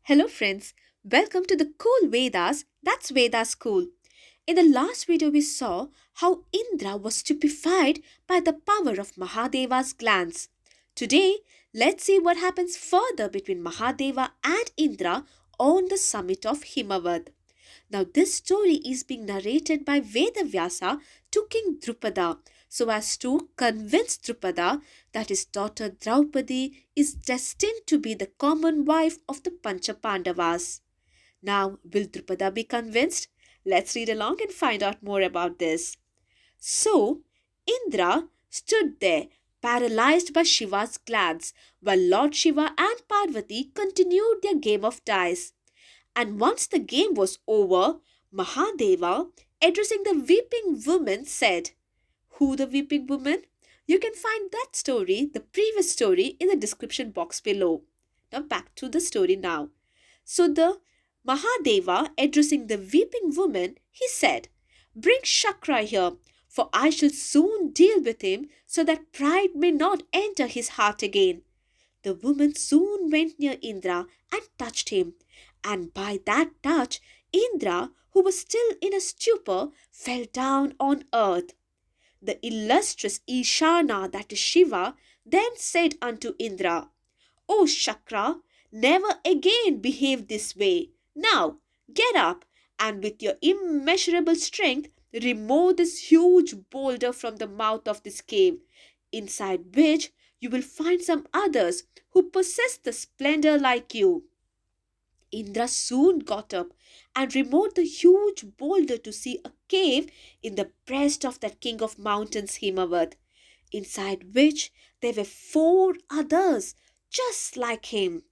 Hello friends, welcome to the Cool Vedas, that's Vedas Cool. In the last video we saw how Indra was stupefied by the power of Mahadeva's glance. Today, let's see what happens further between Mahadeva and Indra on the summit of Himavad. Now, this story is being narrated by Vedavyasa to King Drupada so as to convince Drupada that his daughter Draupadi is destined to be the common wife of the Pancha Pandavas. Now, will Drupada be convinced? Let's read along and find out more about this. So, Indra stood there, paralyzed by Shiva's glance, while Lord Shiva and Parvati continued their game of dice. And once the game was over, Mahadeva, addressing the weeping woman, said, Who the weeping woman? You can find that story, the previous story, in the description box below. Now back to the story now. So the Mahadeva, addressing the weeping woman, he said, Bring Shakra here, for I shall soon deal with him so that pride may not enter his heart again. The woman soon went near Indra and touched him, and by that touch, Indra, who was still in a stupor, fell down on earth. The illustrious Ishana, that is Shiva, then said unto Indra, O Shakra, never again behave this way. Now get up, and with your immeasurable strength, remove this huge boulder from the mouth of this cave, inside which you will find some others who possess the splendor like you. Indra soon got up and removed the huge boulder to see a cave in the breast of that king of mountains Himavad, inside which there were four others just like him.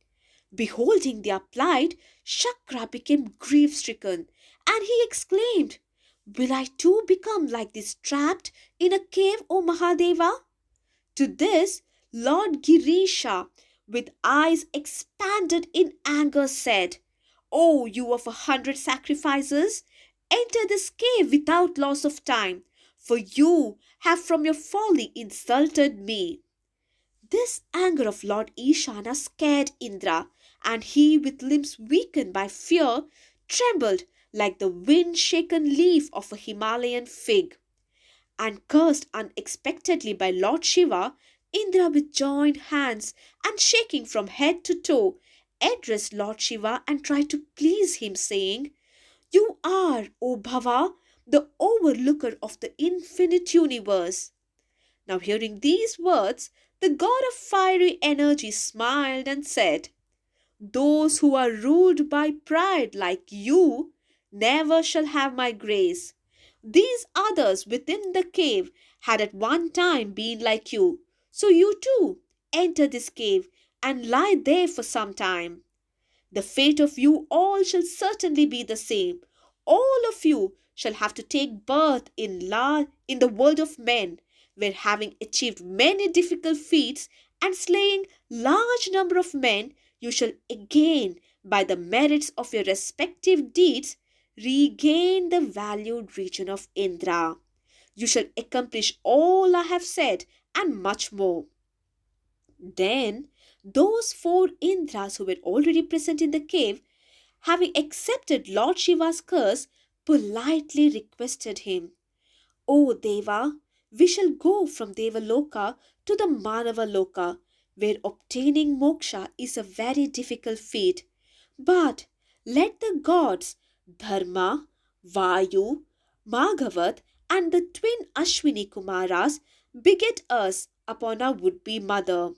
Beholding their plight, Shakra became grief-stricken, and he exclaimed, Will I too become like this trapped in a cave, O Mahadeva? To this, Lord Girisha, with eyes expanded in anger, said, O you of 100 sacrifices, enter this cave without loss of time, for you have from your folly insulted me. This anger of Lord Ishana scared Indra, and he, with limbs weakened by fear, trembled like the wind-shaken leaf of a Himalayan fig. And cursed unexpectedly by Lord Shiva, Indra, with joined hands and shaking from head to toe, addressed Lord Shiva and tried to please him, saying, You are, O Bhava, the overlooker of the infinite universe. Now, hearing these words, the god of fiery energy smiled and said, Those who are ruled by pride like you never shall have my grace. These others within the cave had at one time been like you. So you too enter this cave and lie there for some time. The fate of you all shall certainly be the same. All of you shall have to take birth in the world of men, where having achieved many difficult feats and slaying large number of men, you shall again, by the merits of your respective deeds, regain the valued region of Indra. You shall accomplish all I have said and much more. Then those four Indras who were already present in the cave, having accepted Lord Shiva's curse, politely requested him, O Deva, we shall go from Devaloka to the Manavaloka, where obtaining moksha is a very difficult feat. But let the gods Dharma, Vayu, Maghavat, and the twin Ashwini Kumaras beget us upon our would-be mother.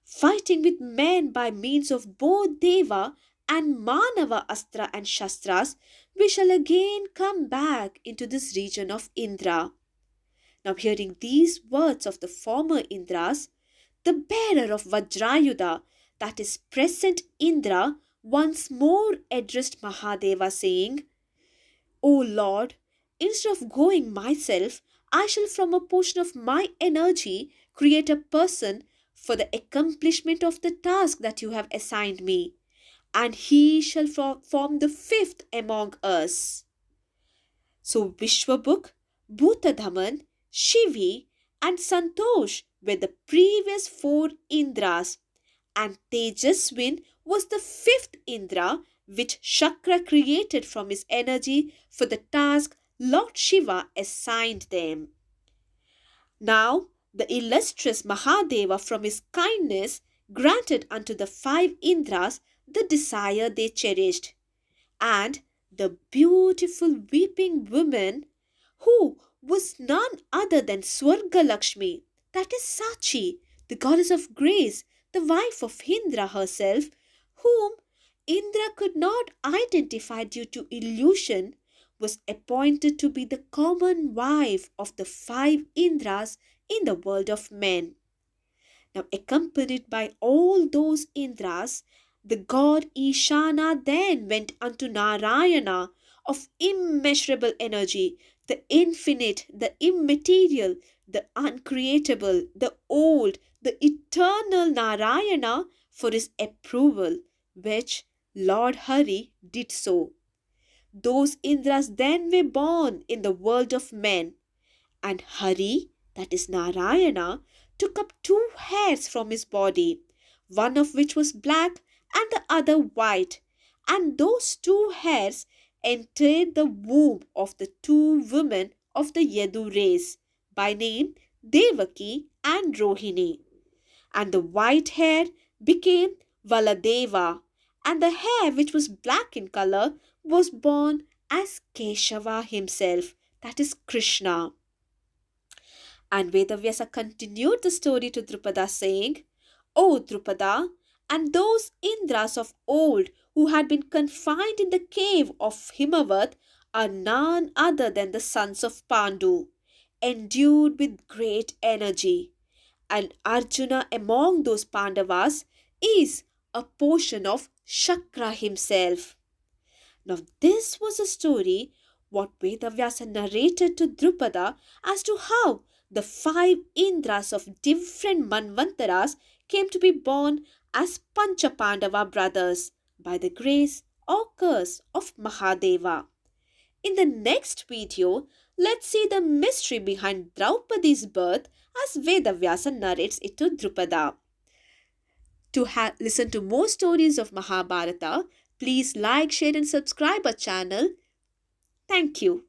Fighting with men by means of both Deva and Manava Astra and Shastras, we shall again come back into this region of Indra. Now, hearing these words of the former Indras, the bearer of Vajrayudha, that is present Indra, once more addressed Mahadeva, saying, O Lord, instead of going myself, I shall from a portion of my energy create a person for the accomplishment of the task that you have assigned me, and he shall form the fifth among us. So Vishwabhuk, Bhutadaman, Sivi, and Santhosh were the previous four Indras, and Tejaswin was the fifth Indra, which Shakra created from his energy for the task Lord Shiva assigned them. Now, the illustrious Mahadeva, from his kindness, granted unto the five Indras the desire they cherished. And the beautiful weeping woman, who was none other than Swarga Lakshmi, that is Sachi, the goddess of grace, the wife of Indra herself, whom Indra could not identify due to illusion, was appointed to be the common wife of the five Indras in the world of men. Now, accompanied by all those Indras, the god Ishana then went unto Narayana of immeasurable energy, the infinite, the immaterial, the uncreatable, the old, the eternal Narayana for his approval, which Lord Hari did so. Those Indras then were born in the world of men, and Hari, that is Narayana, took up two hairs from his body, one of which was black and the other white, and those two hairs entered the womb of the two women of the Yadu race, by name Devaki and Rohini. And the white hair became Valadeva, and the hair which was black in color was born as Keshava himself, that is Krishna. And Vedavyasa continued the story to Drupada, saying, O Drupada, and those Indras of old who had been confined in the cave of Himavat are none other than the sons of Pandu, endued with great energy. And Arjuna among those Pandavas is a portion of Shakra himself. Now, this was a story what Vedavyasa narrated to Drupada as to how the five Indras of different Manvantaras came to be born as Pancha Pandava brothers by the grace or curse of Mahadeva. In the next video, let's see the mystery behind Draupadi's birth as Vedavyasa narrates it to Drupada. To listen to more stories of Mahabharata, please like, share and subscribe our channel. Thank you.